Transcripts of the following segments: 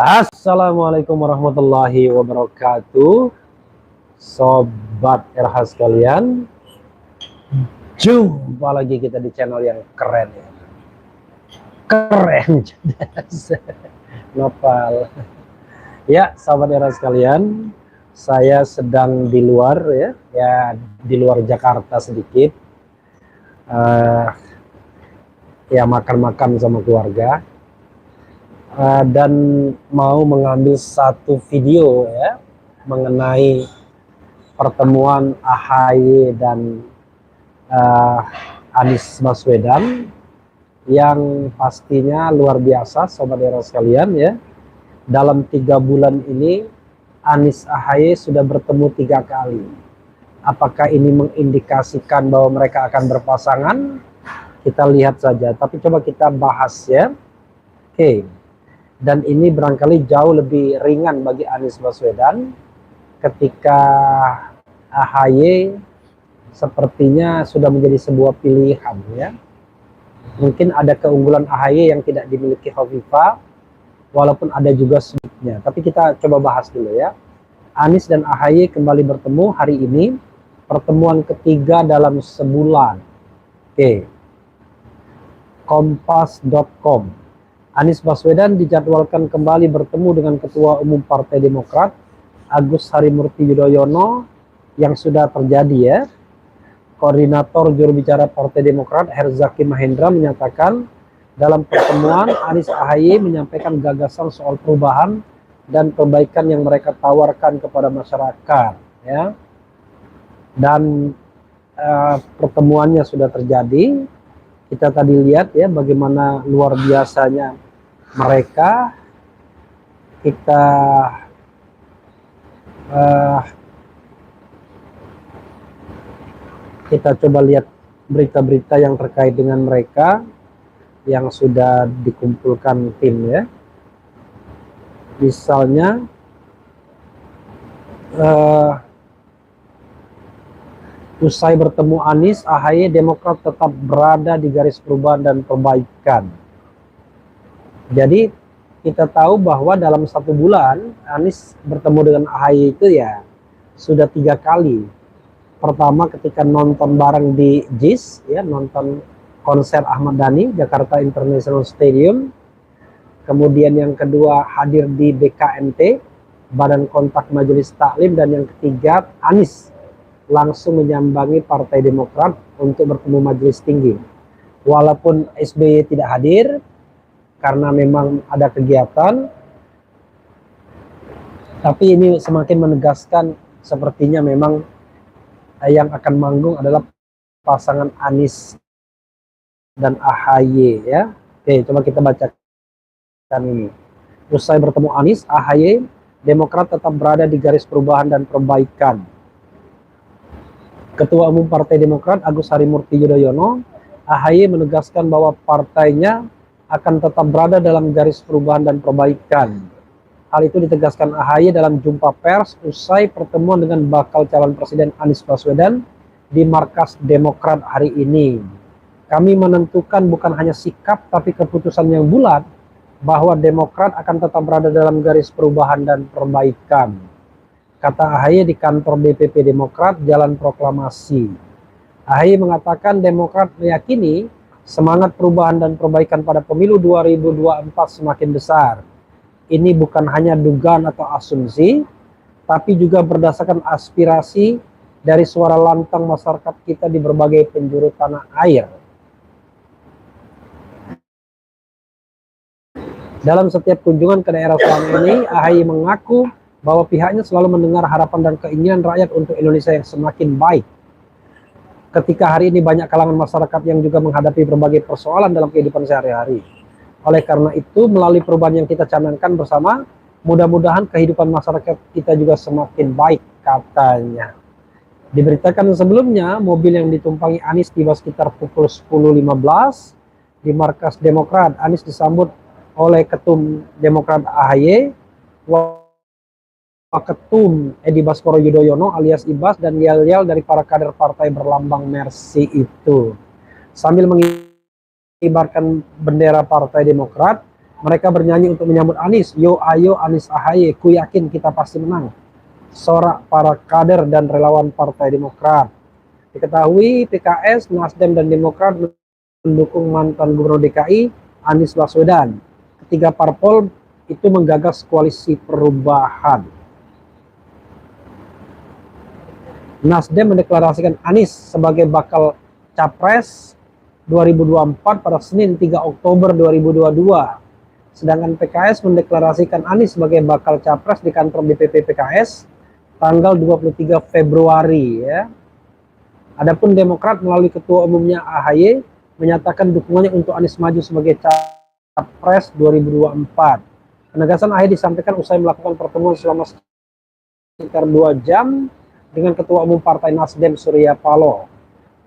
Assalamualaikum warahmatullahi wabarakatuh, Sobat RH sekalian. Jumpa lagi kita di channel yang keren ya. Keren Nopal. Ya, Sobat RH sekalian, saya sedang di luar ya, di luar Jakarta sedikit. Ya, makan-makan sama keluarga. Dan mau mengambil satu video ya mengenai pertemuan AHY dan Anies Baswedan yang pastinya luar biasa, Sobat Era sekalian ya. Dalam 3 bulan ini Anies AHY sudah bertemu 3 kali. Apakah ini mengindikasikan bahwa mereka akan berpasangan? Kita lihat saja, tapi coba kita bahas ya. Oke. Dan ini barangkali jauh lebih ringan bagi Anies Baswedan ketika AHY sepertinya sudah menjadi sebuah pilihan ya. Mungkin ada keunggulan AHY yang tidak dimiliki Hovifah, walaupun ada juga sudutnya. Tapi kita coba bahas dulu ya. Anies dan AHY kembali bertemu hari ini, pertemuan ketiga dalam sebulan. Oke. Kompas.com. Anies Baswedan dijadwalkan kembali bertemu dengan Ketua Umum Partai Demokrat Agus Harimurti Yudhoyono yang sudah terjadi ya. Koordinator juru bicara Partai Demokrat Herzaki Mahendra menyatakan dalam pertemuan Anies AHY menyampaikan gagasan soal perubahan dan perbaikan yang mereka tawarkan kepada masyarakat ya. Dan pertemuannya sudah terjadi. Kita tadi lihat ya bagaimana luar biasanya mereka. Kita coba lihat berita-berita yang terkait dengan mereka yang sudah dikumpulkan tim ya. Misalnya usai bertemu Anies, AHY Demokrat tetap berada di garis perubahan dan perbaikan. Jadi kita tahu bahwa dalam 1 bulan Anies bertemu dengan AHY itu ya sudah 3 kali. Pertama ketika nonton bareng di JIS ya, nonton konser Ahmad Dhani Jakarta International Stadium. Kemudian yang kedua hadir di BKMT, Badan Kontak Majelis Taklim, dan yang ketiga Anies langsung menyambangi Partai Demokrat untuk bertemu majelis tinggi. Walaupun SBY tidak hadir karena memang ada kegiatan, tapi ini semakin menegaskan sepertinya memang yang akan manggung adalah pasangan Anies dan AHY ya. Oke, coba kita bacakan ini. Usai bertemu Anies, AHY Demokrat tetap berada di garis perubahan dan perbaikan. Ketua Umum Partai Demokrat Agus Harimurti Yudhoyono, AHY menegaskan bahwa partainya akan tetap berada dalam garis perubahan dan perbaikan. Hal itu ditegaskan AHY dalam jumpa pers usai pertemuan dengan bakal calon presiden Anies Baswedan di markas Demokrat hari ini. Kami menentukan bukan hanya sikap tapi keputusan yang bulat bahwa Demokrat akan tetap berada dalam garis perubahan dan perbaikan, kata AHY di kantor DPP Demokrat Jalan Proklamasi. AHY mengatakan Demokrat meyakini semangat perubahan dan perbaikan pada pemilu 2024 semakin besar. Ini bukan hanya dugaan atau asumsi, tapi juga berdasarkan aspirasi dari suara lantang masyarakat kita di berbagai penjuru tanah air. Dalam setiap kunjungan ke daerah selama ini, AHY mengaku bahwa pihaknya selalu mendengar harapan dan keinginan rakyat untuk Indonesia yang semakin baik. Ketika hari ini banyak kalangan masyarakat yang juga menghadapi berbagai persoalan dalam kehidupan sehari-hari. Oleh karena itu, melalui perubahan yang kita canangkan bersama, mudah-mudahan kehidupan masyarakat kita juga semakin baik, katanya. Diberitakan sebelumnya, mobil yang ditumpangi Anies tiba sekitar pukul 10.15 di markas Demokrat. Anies disambut oleh Ketum Demokrat AHY, Ketum Edi Baskoro Yudhoyono alias Ibas, dan yel-yel dari para kader partai berlambang Mercy itu. Sambil mengibarkan bendera Partai Demokrat, Mereka bernyanyi untuk menyambut Anies. Yo ayo Anies AHY, ku yakin kita pasti menang. Sorak para kader dan relawan Partai Demokrat. Diketahui PKS, Nasdem dan Demokrat mendukung mantan Gubernur DKI Anies Baswedan. Ketiga parpol itu menggagas koalisi perubahan. Nasdem mendeklarasikan Anies sebagai bakal capres 2024 pada Senin 3 Oktober 2022. Sedangkan PKS mendeklarasikan Anies sebagai bakal capres di kantor DPP PKS tanggal 23 Februari ya. Adapun Demokrat melalui ketua umumnya AHY menyatakan dukungannya untuk Anies maju sebagai capres 2024. Penegasan AHY disampaikan usai melakukan pertemuan selama sekitar 2 jam dengan ketua umum Partai Nasdem Surya Paloh.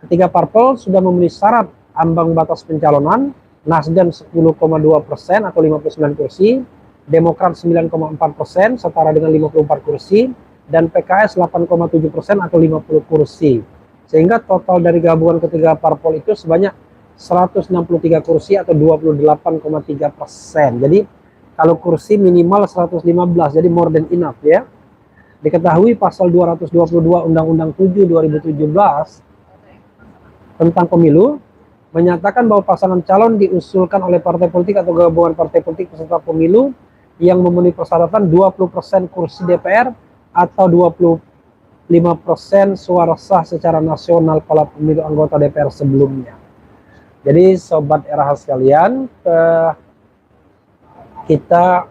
Ketiga parpol sudah memenuhi syarat ambang batas pencalonan. Nasdem 10,2% atau 59 kursi, Demokrat 9,4% setara dengan 54 kursi, dan PKS 8,7% atau 50 kursi. Sehingga total dari gabungan ketiga parpol itu sebanyak 163 kursi atau 28,3%. Jadi kalau kursi minimal 115, jadi more than enough ya. Diketahui pasal 222 Undang-Undang 7 2017 tentang pemilu menyatakan bahwa pasangan calon diusulkan oleh partai politik atau gabungan partai politik peserta pemilu yang memenuhi persyaratan 20% kursi DPR atau 25% suara sah secara nasional pada pemilu anggota DPR sebelumnya. Jadi sobat RH sekalian, kita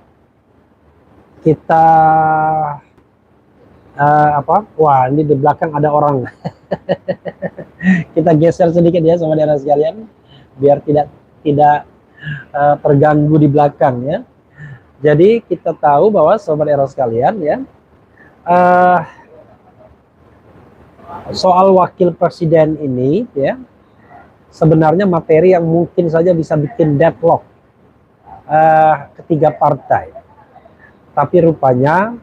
wah ini di belakang ada orang. Kita geser sedikit ya sama daerah sekalian biar tidak terganggu di belakang ya. Jadi kita tahu bahwa sobat daerah sekalian ya, soal wakil presiden ini ya sebenarnya materi yang mungkin saja bisa bikin deadlock ketiga partai. Tapi rupanya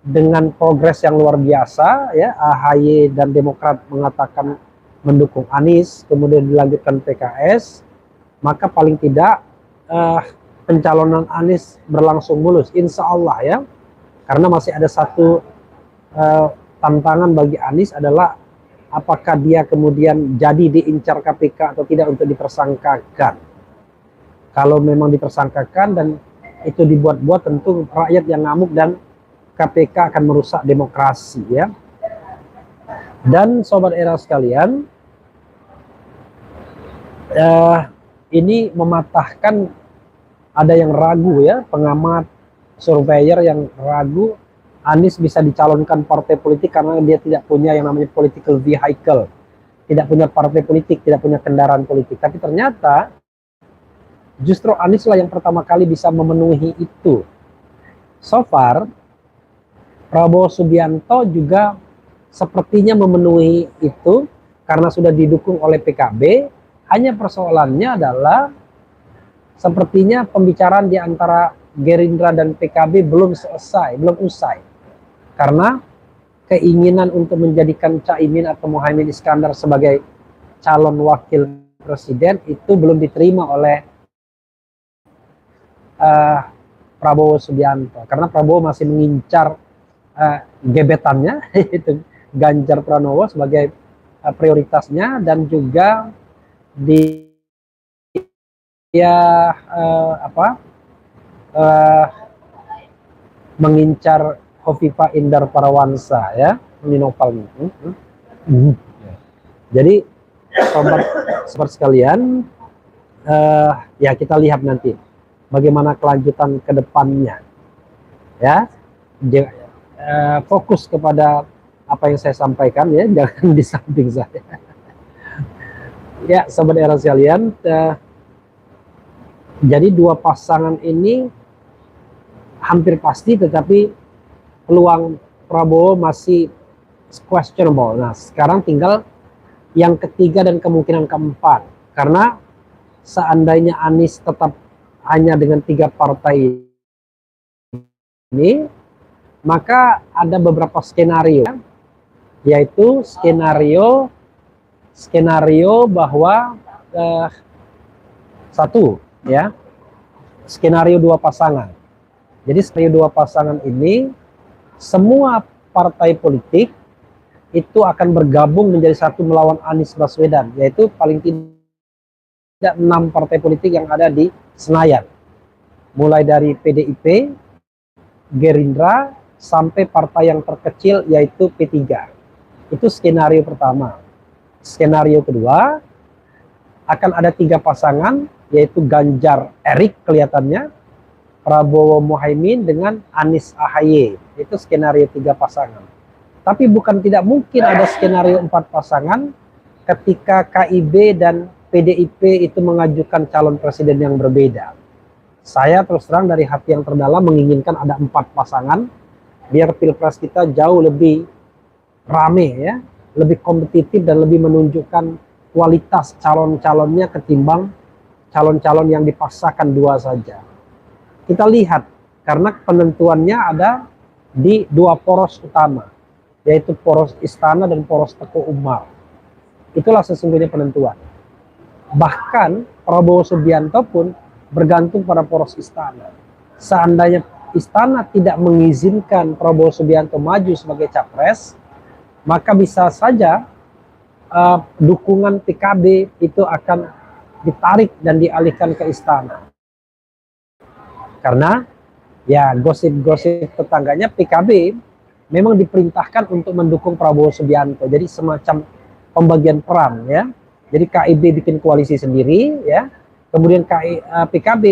dengan progres yang luar biasa ya, AHY dan Demokrat mengatakan mendukung Anies, kemudian dilanjutkan PKS, maka paling tidak pencalonan Anies berlangsung mulus, insya Allah ya. Karena masih ada satu tantangan bagi Anies adalah apakah dia kemudian jadi diincar KPK atau tidak untuk dipersangkakan. Kalau memang dipersangkakan dan itu dibuat-buat, tentu rakyat yang ngamuk dan KPK akan merusak demokrasi ya. Dan sobat era sekalian, ini mematahkan, ada yang ragu ya, pengamat surveyor yang ragu Anies bisa dicalonkan partai politik karena dia tidak punya yang namanya political vehicle, tidak punya partai politik, tidak punya kendaraan politik. Tapi ternyata justru Anies lah yang pertama kali bisa memenuhi itu. So far Prabowo Subianto juga sepertinya memenuhi itu karena sudah didukung oleh PKB. Hanya persoalannya adalah sepertinya pembicaraan di antara Gerindra dan PKB belum selesai, belum usai. Karena keinginan untuk menjadikan Caimin atau Muhaimin Iskandar sebagai calon wakil presiden itu belum diterima oleh Prabowo Subianto. Karena Prabowo masih mengincar gebetannya itu Ganjar Pranowo sebagai prioritasnya, dan juga dia mengincar Khofifah Indar Parawansa ya, Ninopal. Jadi sobat sekalian, ya kita lihat nanti bagaimana kelanjutan ke depannya ya. Fokus kepada apa yang saya sampaikan ya, jangan di samping saya. Ya sobat era sekalian, jadi dua pasangan ini hampir pasti, tetapi peluang Prabowo masih questionable. Nah sekarang tinggal yang ketiga dan kemungkinan keempat, karena seandainya Anies tetap hanya dengan 3 partai ini, maka ada beberapa skenario, yaitu skenario bahwa satu ya, skenario dua pasangan. Jadi skenario dua pasangan ini semua partai politik itu akan bergabung menjadi satu melawan Anies Baswedan, yaitu paling tidak 6 partai politik yang ada di Senayan, mulai dari PDIP, Gerindra, sampai partai yang terkecil yaitu P3. Itu skenario pertama. Skenario kedua, akan ada 3 pasangan, yaitu Ganjar Erik kelihatannya, Prabowo Muhaimin dengan Anies AHY. Itu skenario 3 pasangan. Tapi bukan tidak mungkin ada skenario 4 pasangan ketika KIB dan PDIP itu mengajukan calon presiden yang berbeda. Saya terus terang dari hati yang terdalam menginginkan ada 4 pasangan, biar pilpres kita jauh lebih rame ya, lebih kompetitif dan lebih menunjukkan kualitas calon-calonnya ketimbang calon-calon yang dipaksakan 2 saja. Kita lihat, karena penentuannya ada di 2 poros utama, yaitu poros Istana dan poros Teguh Umar. Itulah sesungguhnya penentuan. Bahkan Prabowo Subianto pun bergantung pada poros Istana. Seandainya Istana tidak mengizinkan Prabowo Subianto maju sebagai capres, maka bisa saja dukungan PKB itu akan ditarik dan dialihkan ke Istana. Karena ya gosip-gosip tetangganya PKB memang diperintahkan untuk mendukung Prabowo Subianto. Jadi semacam pembagian peran ya. Jadi KIB bikin koalisi sendiri ya. Kemudian PKB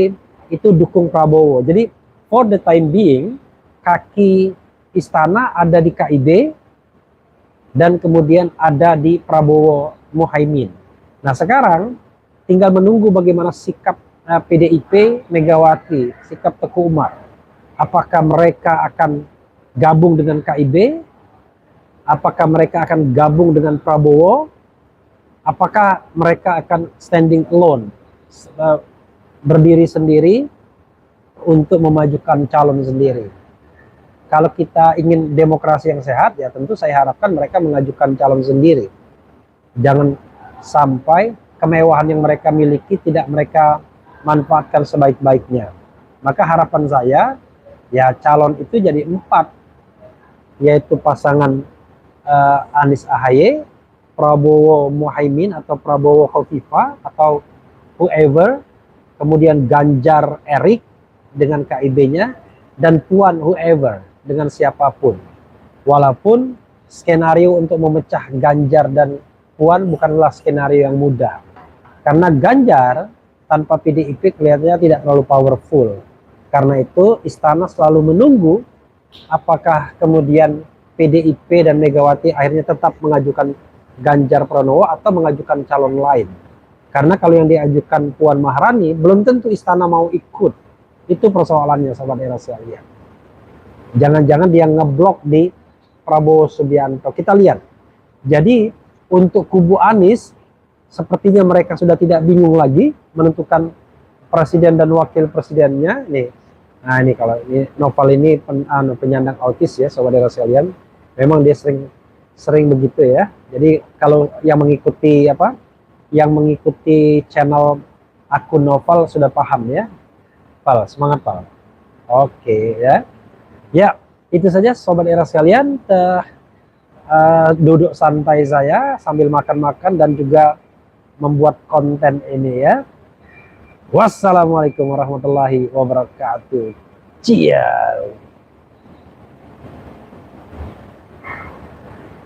itu dukung Prabowo. Jadi for the time being kaki Istana ada di KIB dan kemudian ada di Prabowo Muhaimin. Nah sekarang tinggal menunggu bagaimana sikap PDIP Megawati, sikap Teguh Umar. Apakah mereka akan gabung dengan KIB? Apakah mereka akan gabung dengan Prabowo? Apakah mereka akan standing alone, berdiri sendiri untuk memajukan calon sendiri? Kalau kita ingin demokrasi yang sehat, ya tentu saya harapkan mereka mengajukan calon sendiri. Jangan sampai kemewahan yang mereka miliki tidak mereka manfaatkan sebaik-baiknya. Maka harapan saya, ya calon itu jadi 4, yaitu pasangan Anies AHY, Prabowo Muhaimin atau Prabowo Khofifah atau whoever, kemudian Ganjar Erik dengan KIB-nya, dan Puan whoever dengan siapapun. Walaupun skenario untuk memecah Ganjar dan Puan bukanlah skenario yang mudah. Karena Ganjar tanpa PDIP kelihatannya tidak terlalu powerful. Karena itu Istana selalu menunggu apakah kemudian PDIP dan Megawati akhirnya tetap mengajukan Ganjar Pranowo atau mengajukan calon lain. Karena kalau yang diajukan Puan Maharani belum tentu Istana mau ikut. Itu persoalannya sahabat era sekalian. Jangan-jangan dia ngeblok di Prabowo Subianto. Kita lihat. Jadi untuk kubu Anies sepertinya mereka sudah tidak bingung lagi menentukan presiden dan wakil presidennya. Nih, nah ini kalau ini Novel ini penyandang autis ya sahabat era sekalian. Memang dia sering begitu ya. Jadi kalau yang mengikuti yang mengikuti channel akun Novel sudah paham ya. Pal, semangat Pal. Oke ya. Ya, itu saja sobat era sekalian. Duduk santai saya sambil makan-makan dan juga membuat konten ini ya. Wassalamualaikum warahmatullahi wabarakatuh. Ciao.